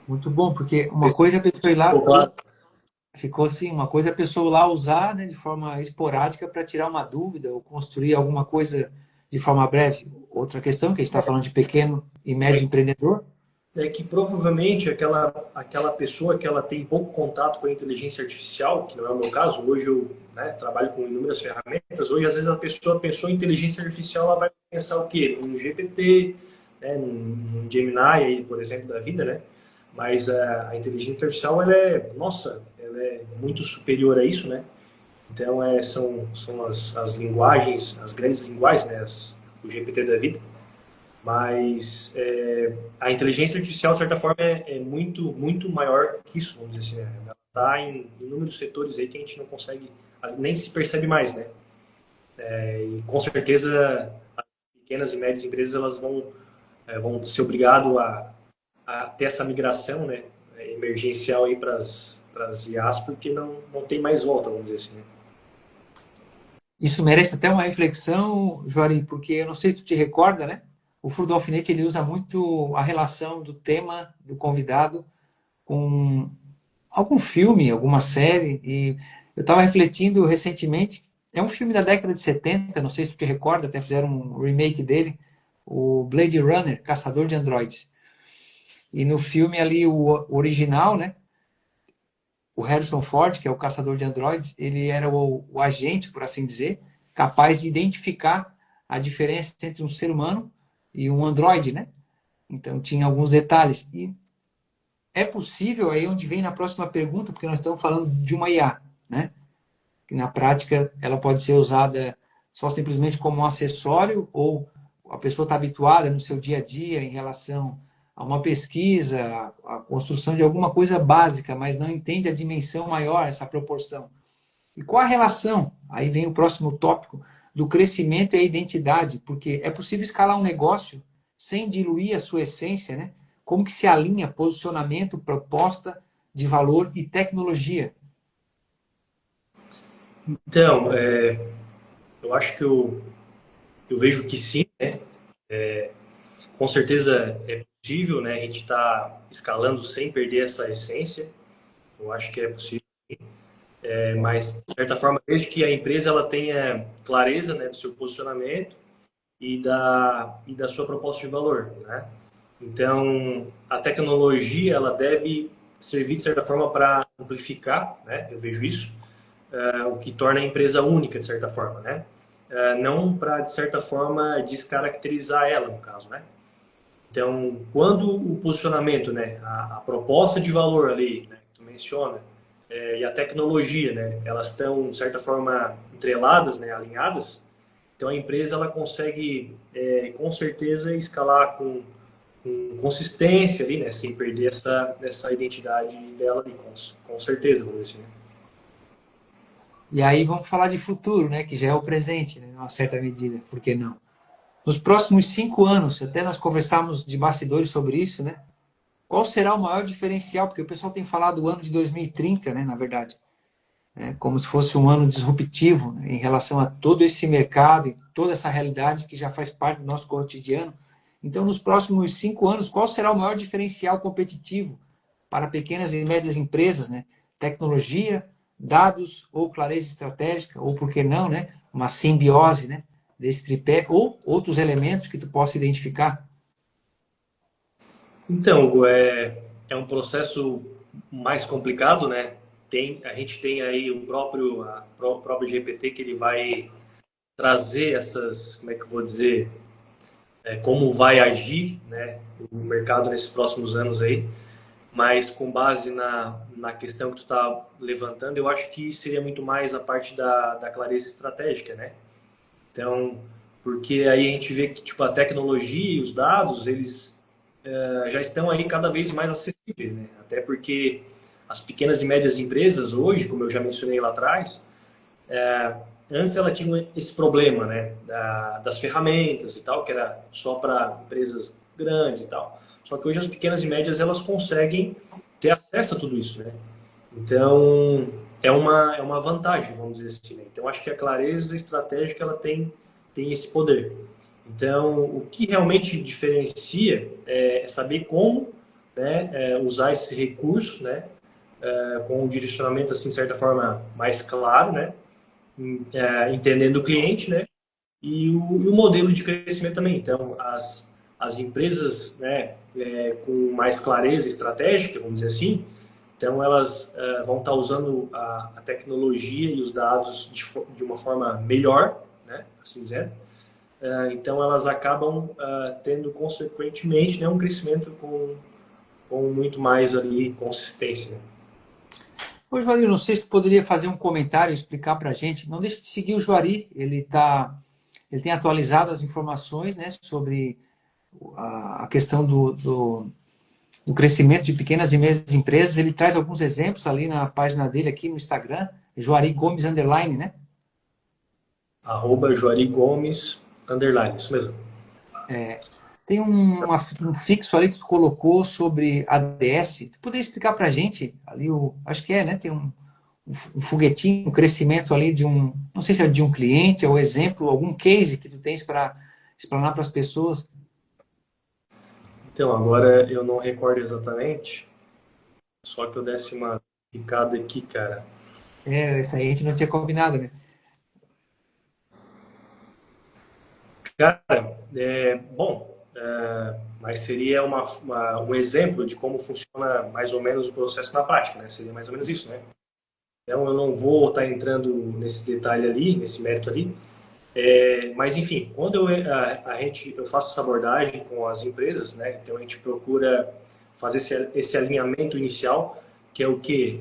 Muito bom, porque uma coisa é a pessoa ir lá, ficou assim, uma coisa é a pessoa lá usar, né, de forma esporádica para tirar uma dúvida ou construir alguma coisa de forma breve. Outra questão, que a gente está falando de pequeno e médio empreendedor, é que provavelmente aquela pessoa que ela tem pouco contato com a inteligência artificial, que não é o meu caso, hoje eu, né, trabalho com inúmeras ferramentas, hoje às vezes a pessoa pensou em inteligência artificial, ela vai pensar o quê? Um GPT, né, um Gemini, aí, por exemplo, da vida, né? Mas a inteligência artificial, nossa, ela é muito superior a isso, né? Então, são as linguagens, as grandes linguagens, né? O GPT da vida. Mas a inteligência artificial, de certa forma, é muito, muito maior que isso, vamos dizer assim, né? Ela está em inúmeros setores aí que a gente não consegue, nem se percebe mais, né? E com certeza as pequenas e médias empresas elas vão ser obrigado a ter essa migração, né, emergencial aí para as IAs, porque não tem mais volta, vamos dizer assim, né? Isso merece até uma reflexão, Juari, porque eu não sei se tu te recorda, né? O Furo do Alfinete ele usa muito a relação do tema do convidado com algum filme, alguma série, e eu estava refletindo recentemente, é um filme da década de 70, não sei se tu te recorda, até fizeram um remake dele, o Blade Runner, Caçador de Androides. E no filme ali, o original, né? O Harrison Ford, que é o caçador de androides, ele era o agente, por assim dizer, capaz de identificar a diferença entre um ser humano e um androide, né? Então tinha alguns detalhes. E é possível, aí onde vem na próxima pergunta, porque nós estamos falando de uma IA, né? Que na prática ela pode ser usada só simplesmente como um acessório ou a pessoa está habituada no seu dia a dia em relação a uma pesquisa, a construção de alguma coisa básica, mas não entende a dimensão maior, essa proporção. E qual a relação? Aí vem o próximo tópico do crescimento e a identidade, porque é possível escalar um negócio sem diluir a sua essência, né? Como que se alinha posicionamento, proposta de valor e tecnologia? Então, eu acho que eu vejo que sim, né? Com certeza é possível, né? A gente está escalando sem perder essa essência. Eu acho que é possível. Mas, de certa forma, desde que a empresa ela tenha clareza, né, do seu posicionamento e da sua proposta de valor, né? Então, a tecnologia ela deve servir de certa forma para amplificar, né? Eu vejo isso, o que torna a empresa única de certa forma, né? Não para de certa forma descaracterizar ela, no caso, né? Então, quando o posicionamento, né, a proposta de valor ali, né, que tu menciona, e a tecnologia, né, elas estão de certa forma entreladas, né, alinhadas, então a empresa ela consegue com certeza escalar com consistência ali, né, sem perder essa identidade dela ali, com certeza, vamos dizer assim, né? E aí vamos falar de futuro, né? Que já é o presente, né? Em uma certa medida, por que não? Nos próximos 5 anos, até nós conversamos de bastidores sobre isso, né? Qual será o maior diferencial? Porque o pessoal tem falado do ano de 2030, né? Na verdade, né? Como se fosse um ano disruptivo, né? Em relação a todo esse mercado e toda essa realidade que já faz parte do nosso cotidiano. Então, nos próximos 5 anos, qual será o maior diferencial competitivo para pequenas e médias empresas, né? Tecnologia, dados ou clareza estratégica, ou por que não, né? Uma simbiose, né? Desse tripé, ou outros elementos que tu possa identificar. Então, Hugo, é um processo mais complicado, né? A gente tem aí o próprio GPT que ele vai trazer essas, como é que eu vou dizer, como vai agir, né, o mercado nesses próximos anos aí, mas com base na questão que tu está levantando, eu acho que seria muito mais a parte da clareza estratégica, né? Então, porque aí a gente vê que tipo a tecnologia e os dados, eles já estão aí cada vez mais acessíveis, né? Até porque as pequenas e médias empresas hoje, como eu já mencionei lá atrás, antes ela tinha esse problema, né, das ferramentas e tal, que era só para empresas grandes e tal. Só que hoje as pequenas e médias elas conseguem ter acesso a tudo isso, né? Então é uma vantagem, vamos dizer assim, né? Então acho que a clareza estratégica ela tem esse poder. Então o que realmente diferencia é saber como, né, usar esse recurso, né, com um direcionamento assim de certa forma mais claro, né, entendendo o cliente, né? E o modelo de crescimento também. Então, as as empresas, né, com mais clareza estratégica, vamos dizer assim, então elas vão estar usando a tecnologia e os dados de uma forma melhor, né, assim dizendo. Então elas acabam tendo consequentemente, né, um crescimento com muito mais ali consistência. Né? Ô, Juari, não sei se tu poderia fazer um comentário, explicar para a gente. Não deixe de seguir o Juari, ele tem atualizado as informações, né, sobre a questão do crescimento de pequenas e médias empresas. Ele traz alguns exemplos ali na página dele aqui no Instagram, Juari Gomes _, né? @Juari Gomes _, isso mesmo. Tem um fixo ali que tu colocou sobre ADS. Tu poderia explicar para a gente ali acho que né? Tem um foguetinho, um crescimento ali não sei se é de um cliente ou exemplo, algum case que tu tens para explanar para as pessoas. Então, agora eu não recordo exatamente, só que eu desse uma picada aqui, cara. Isso aí a gente não tinha combinado, né? Cara, bom, mas seria um exemplo de como funciona mais ou menos o processo na prática, né? Seria mais ou menos isso, né? Então, eu não vou estar entrando nesse detalhe ali, nesse mérito ali, mas enfim, quando eu faço essa abordagem com as empresas, né? Então a gente procura fazer esse alinhamento inicial, que é o que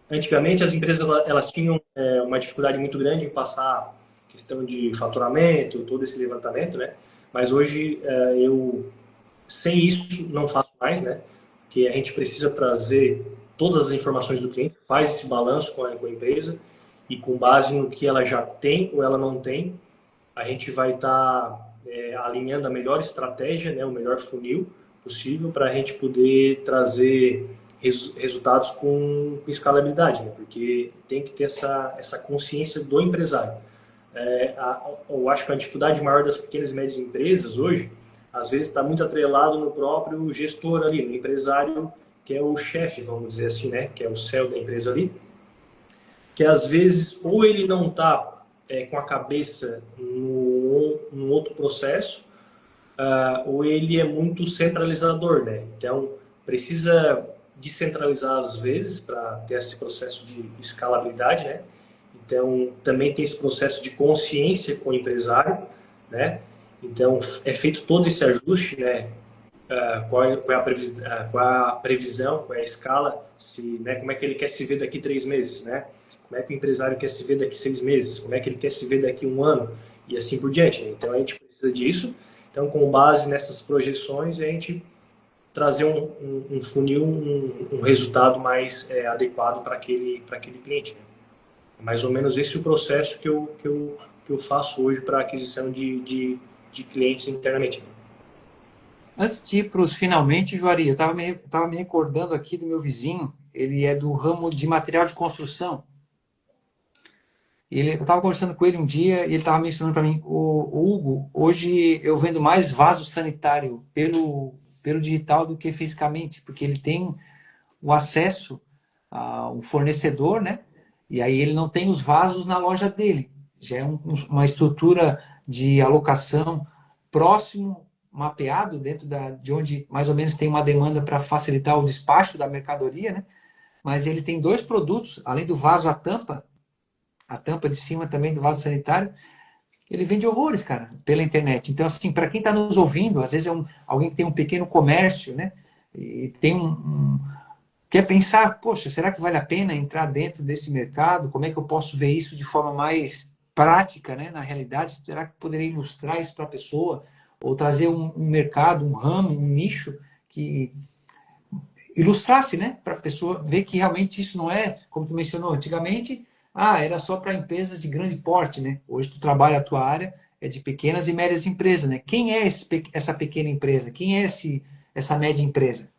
antigamente as empresas elas tinham uma dificuldade muito grande em passar questão de faturamento, todo esse levantamento, né? Mas hoje eu sem isso não faço mais, né? Porque a gente precisa trazer todas as informações do cliente, faz esse balanço com a empresa e com base no que ela já tem ou ela não tem, a gente vai estar alinhando a melhor estratégia, né, o melhor funil possível para a gente poder trazer resultados com escalabilidade, né, porque tem que ter essa consciência do empresário. Eu acho que a dificuldade maior das pequenas e médias empresas hoje, às vezes está muito atrelado no próprio gestor ali, no empresário, que é o chefe, vamos dizer assim, né, que é o CEO da empresa ali, que às vezes ou ele não está com a cabeça num outro processo, ou ele é muito centralizador, né? Então, precisa descentralizar às vezes para ter esse processo de escalabilidade, né? Então, também tem esse processo de consciência com o empresário, né? Então, é feito todo esse ajuste, né? Qual é a previsão, qual é a escala, né? Como é que ele quer se ver daqui 3 meses, né? Como é que o empresário quer se ver daqui 6 meses, como é que ele quer se ver daqui 1 ano e assim por diante. Né? Então a gente precisa disso. Então, com base nessas projeções, a gente trazer um funil, um resultado mais adequado para aquele cliente. Né? É mais ou menos esse o processo que eu faço hoje para aquisição de clientes internamente. Né? Antes de ir para os finalmente, Juari, eu estava me recordando aqui do meu vizinho, ele é do ramo de material de construção. Eu estava conversando com ele um dia e ele estava mencionando para mim, o Hugo, hoje eu vendo mais vaso sanitário pelo digital do que fisicamente, porque ele tem o acesso a um fornecedor, né? E aí ele não tem os vasos na loja dele. Já é uma estrutura de alocação próximo, mapeado dentro de onde mais ou menos tem uma demanda para facilitar o despacho da mercadoria, né? Mas ele tem dois produtos, além do vaso, a tampa de cima também do vaso sanitário, ele vende horrores, cara, pela internet. Então, assim, para quem está nos ouvindo, às vezes alguém que tem um pequeno comércio, né? E tem quer pensar, poxa, será que vale a pena entrar dentro desse mercado? Como é que eu posso ver isso de forma mais prática, né? Na realidade, será que poderia ilustrar isso para a pessoa? Ou trazer um mercado, um ramo, um nicho que ilustrasse, né? Para a pessoa ver que realmente isso não é, como tu mencionou antigamente, era só para empresas de grande porte, né? Hoje tu trabalha a tua área, é de pequenas e médias empresas, né? Quem é essa pequena empresa? Quem é essa média empresa?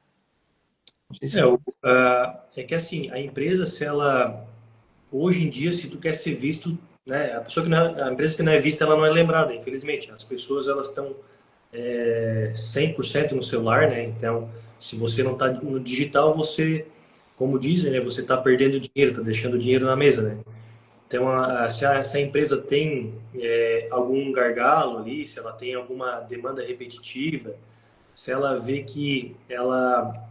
Não sei se... É que assim, a empresa, se ela hoje em dia, se tu quer ser visto, né, a empresa que não é vista, ela não é lembrada, infelizmente. As pessoas elas estão 100% no celular, né? Então, se você não está no digital, você, como dizem, né, você está perdendo dinheiro, está deixando dinheiro na mesa, né? Então, se a empresa tem algum gargalo ali, se ela tem alguma demanda repetitiva, se ela vê que ela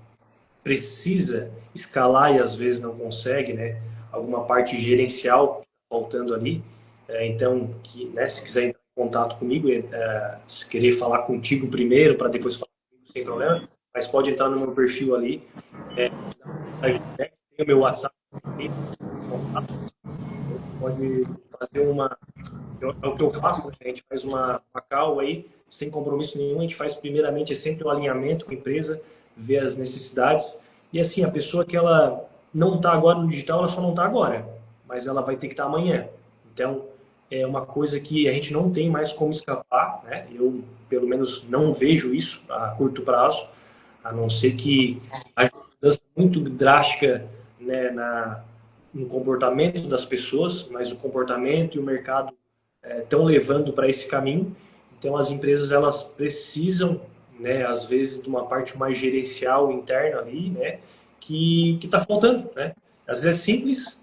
precisa escalar e às vezes não consegue, né? Alguma parte gerencial faltando ali. Então, né, se quiser entrar em contato comigo, se querer falar contigo primeiro para depois falar comigo, sem problema, mas pode entrar no meu perfil ali, tem o meu WhatsApp, tem contato, pode fazer é o que eu faço, né? A gente faz uma call aí, sem compromisso nenhum, a gente faz primeiramente sempre o alinhamento com a empresa, ver as necessidades, e assim, a pessoa que ela não está agora no digital, ela só não está agora, mas ela vai ter que estar amanhã. Então, é uma coisa que a gente não tem mais como escapar, né? Eu, pelo menos, não vejo isso a curto prazo, a não ser que haja uma mudança muito drástica, né, no comportamento das pessoas, mas o comportamento e o mercado estão levando para esse caminho. Então, as empresas elas precisam, né, às vezes, de uma parte mais gerencial interna ali, né, que está faltando, né? Às vezes é simples,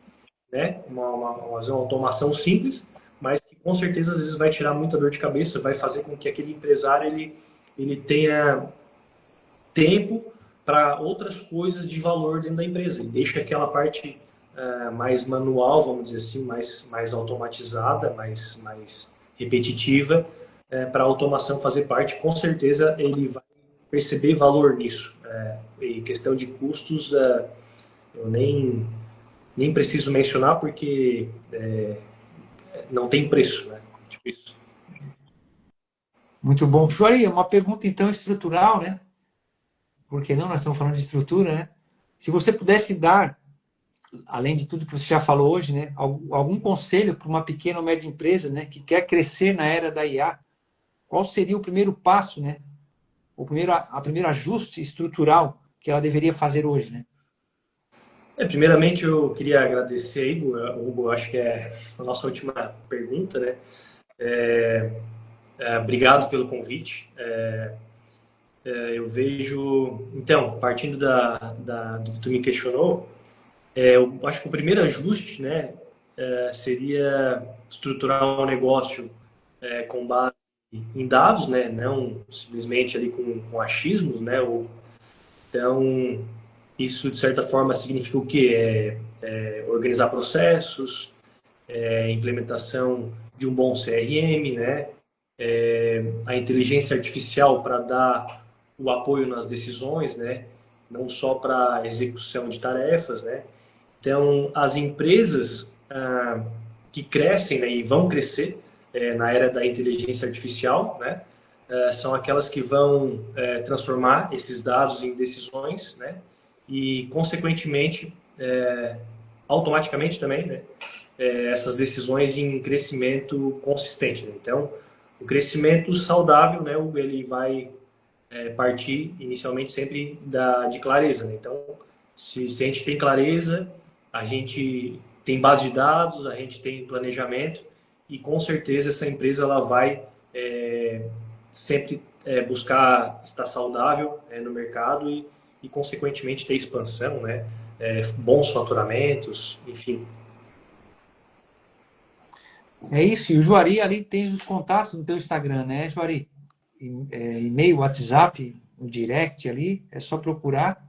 né, uma automação simples, mas que com certeza às vezes vai tirar muita dor de cabeça, vai fazer com que aquele empresário ele tenha tempo para outras coisas de valor dentro da empresa. E deixa aquela parte mais manual, vamos dizer assim, mais automatizada, mais repetitiva, para a automação fazer parte. Com certeza ele vai perceber valor nisso. E questão de custos, eu nem preciso mencionar porque não tem preço, né? Tipo isso. Muito bom. Juari, uma pergunta então estrutural, né? Porque não, nós estamos falando de estrutura, né? Se você pudesse dar, além de tudo que você já falou hoje, né, algum conselho para uma pequena ou média empresa, né, que quer crescer na era da IA, qual seria o primeiro passo, né? A primeiro ajuste estrutural que ela deveria fazer hoje, né? Primeiramente, eu queria agradecer aí, Hugo, acho que é a nossa última pergunta, né? Obrigado pelo convite. Eu vejo, então, partindo do que tu me questionou, eu acho que o primeiro ajuste, né, seria estruturar um negócio com base em dados, né, não simplesmente ali com achismos, né, então isso de certa forma significa o quê? Organizar processos, implementação de um bom CRM, né, a inteligência artificial para dar o apoio nas decisões, né, não só para a execução de tarefas, né. Então, as empresas que crescem, né, e vão crescer na era da inteligência artificial, né, são aquelas que vão transformar esses dados em decisões, né, e, consequentemente, automaticamente também, né, essas decisões em crescimento consistente. Né? Então, o crescimento saudável, né, ele vai partir inicialmente sempre de clareza. Né? Então, se a gente tem clareza, a gente tem base de dados, a gente tem planejamento e com certeza essa empresa ela vai sempre buscar estar saudável no mercado e consequentemente ter expansão, né? Bons faturamentos, enfim. É isso, e o Juari ali tem os contatos no teu Instagram, né, Juari? E-mail, WhatsApp, o direct ali, é só procurar.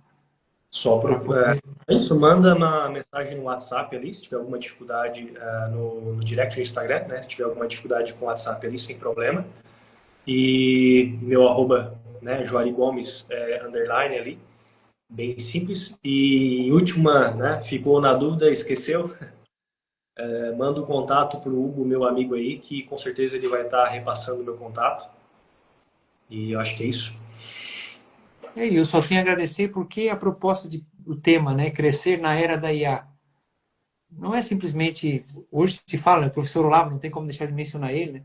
Só procurar. Isso, manda uma mensagem no WhatsApp ali, se tiver alguma dificuldade no direct do Instagram, né? Se tiver alguma dificuldade com o WhatsApp ali, sem problema. E meu arroba, né, Juari Gomes, underline ali, bem simples. E última, né, ficou na dúvida, esqueceu, manda um contato para o Hugo, meu amigo aí, que com certeza ele vai estar repassando o meu contato. E eu acho que é isso. Eu só tenho a agradecer porque a proposta do tema, né, crescer na era da IA, não é simplesmente, hoje se fala, né, o professor Olavo, não tem como deixar de mencionar ele, né?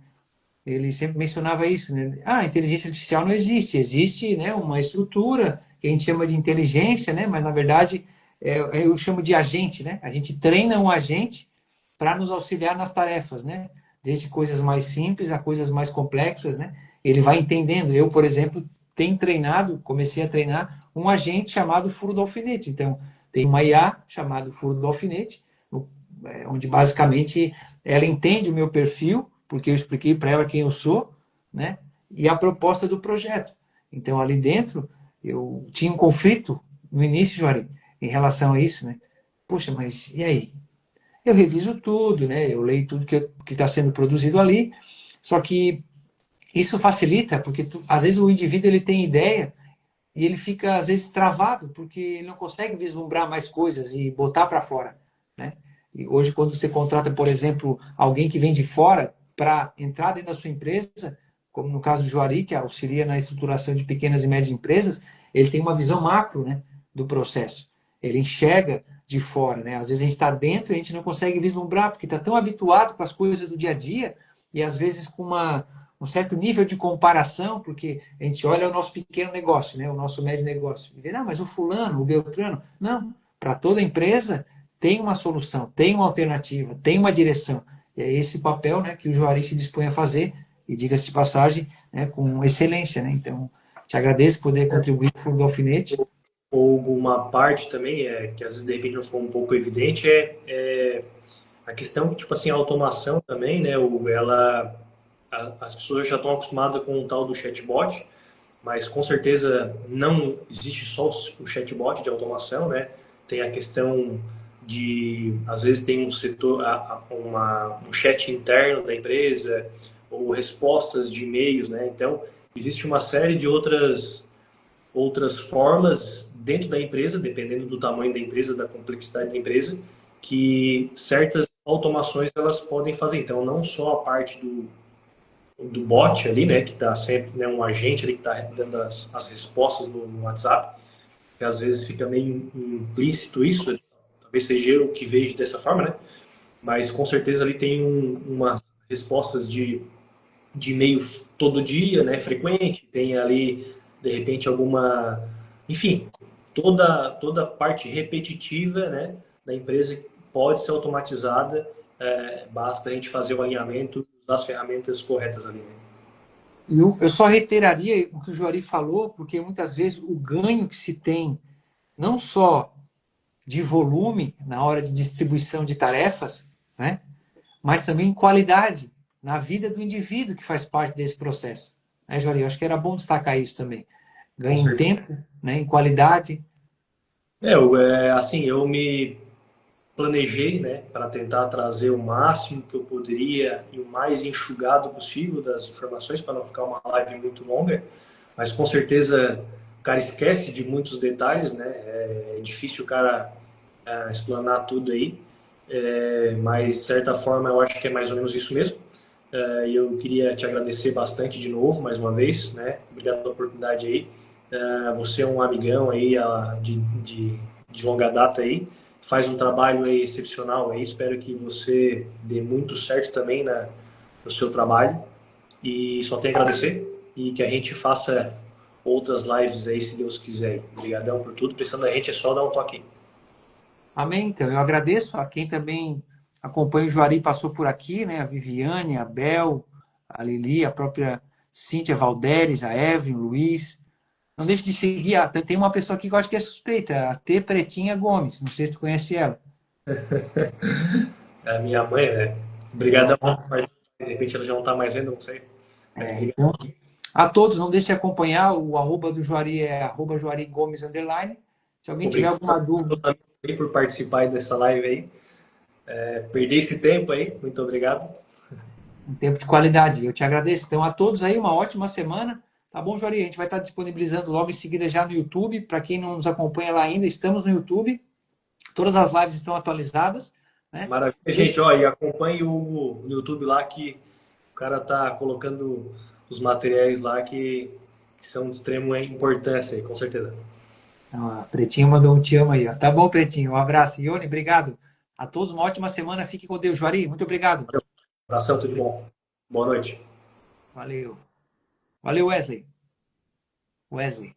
Ele sempre mencionava isso, né? A inteligência artificial não existe, existe, né, uma estrutura que a gente chama de inteligência, né, mas na verdade eu chamo de agente, né? A gente treina um agente para nos auxiliar nas tarefas, né? Desde coisas mais simples a coisas mais complexas, né? Ele vai entendendo. Eu, por exemplo, comecei a treinar um agente chamado furo do alfinete. Então, tem uma IA chamado furo do alfinete. onde basicamente ela entende o meu perfil, porque eu expliquei para ela quem eu sou, né? E a proposta do projeto. Então, ali dentro, eu tinha um conflito no início, Juari, em relação a isso, né? Poxa, mas e aí? Eu reviso tudo, né? Eu leio tudo que está sendo produzido ali, só que isso facilita, porque às vezes o indivíduo ele tem ideia e ele fica, às vezes, travado, porque ele não consegue vislumbrar mais coisas e botar para fora, né? E hoje, quando você contrata, por exemplo, alguém que vem de fora para entrar dentro da sua empresa, como no caso do Juari, que auxilia na estruturação de pequenas e médias empresas, ele tem uma visão macro, né, do processo. Ele enxerga de fora, né? Às vezes a gente está dentro e a gente não consegue vislumbrar, porque está tão habituado com as coisas do dia a dia e às vezes com um certo nível de comparação, porque a gente olha o nosso pequeno negócio, né? O nosso médio negócio, e vê, não, mas o fulano, o Beltrano, não. Para toda empresa tem uma solução, tem uma alternativa, tem uma direção. E é esse papel, né, que o Juari se dispõe a fazer, e diga-se de passagem, né, com excelência, né? Então, te agradeço por poder contribuir com o Fundo do Alfinete. Ou alguma parte também, que às vezes de repente não ficou um pouco evidente, a questão, tipo assim, a automação também, né? As pessoas já estão acostumadas com o tal do chatbot, mas com certeza não existe só o chatbot de automação, né? Tem a questão de, às vezes tem um setor, um chat interno da empresa, ou respostas de e-mails, né? Então, existe uma série de outras formas dentro da empresa, dependendo do tamanho da empresa, da complexidade da empresa, que certas automações elas podem fazer. Então, não só a parte do bot ali, né, que está sempre, né, um agente ali que está dando as respostas no WhatsApp, que às vezes fica meio implícito isso, talvez seja eu que vejo dessa forma, né? Mas com certeza ali tem umas respostas de e-mail todo dia, né, frequente, tem ali de repente alguma, enfim, toda parte repetitiva, né, da empresa pode ser automatizada, basta a gente fazer o alinhamento das ferramentas corretas ali, né? Eu só reiteraria o que o Juari falou, porque muitas vezes o ganho que se tem, não só de volume na hora de distribuição de tarefas, né? Mas também qualidade na vida do indivíduo que faz parte desse processo. Né, Juari? Eu acho que era bom destacar isso também. Com Ganho em certeza. tempo, né? Em qualidade. Assim, eu me planejei, né, para tentar trazer o máximo que eu poderia e o mais enxugado possível das informações para não ficar uma live muito longa, mas com certeza o cara esquece de muitos detalhes, né? É difícil o cara explanar tudo aí, mas de certa forma eu acho que é mais ou menos isso mesmo. E eu queria te agradecer bastante de novo, mais uma vez, né? Obrigado pela oportunidade aí. Você é um amigão aí de longa data aí, faz um trabalho aí excepcional aí. Espero que você dê muito certo também no seu trabalho. E só tenho a agradecer e que a gente faça outras lives aí, se Deus quiser. Obrigadão por tudo. Precisando da gente é só dar um toque. Amém. Então, eu agradeço a quem também acompanha o Juari, passou por aqui, né? A Viviane, a Bel, a Lili, a própria Cíntia Valderes, a Evelyn, o Luiz. Não deixe de seguir. Tem uma pessoa aqui que eu acho que é suspeita, a T. Pretinha Gomes. Não sei se tu conhece ela. É a minha mãe, né? Obrigadão, mas de repente ela já não está mais vendo, não sei. Mas obrigado. Então, a todos, não deixe de acompanhar. O arroba do Juari é arroba Juari Gomes _. Se alguém tiver alguma dúvida. Obrigado por participar aí dessa live aí. Perder esse tempo aí, muito obrigado. Um tempo de qualidade. Eu te agradeço. Então, a todos aí, uma ótima semana. Tá bom, Juari? A gente vai estar disponibilizando logo em seguida já no YouTube. Para quem não nos acompanha lá ainda, estamos no YouTube. Todas as lives estão atualizadas. Né? Maravilha, gente. Ó, e acompanhe o no YouTube lá que o cara tá colocando os materiais lá que são de extrema importância aí, com certeza. Ah, Pretinho mandou um te amo aí. Ó. Tá bom, Pretinho. Um abraço. Ione, obrigado. A todos, uma ótima semana. Fique com Deus. Juari, muito obrigado. Abração, tudo de bom. Boa noite. Valeu. Valeu, Wesley. Wesley.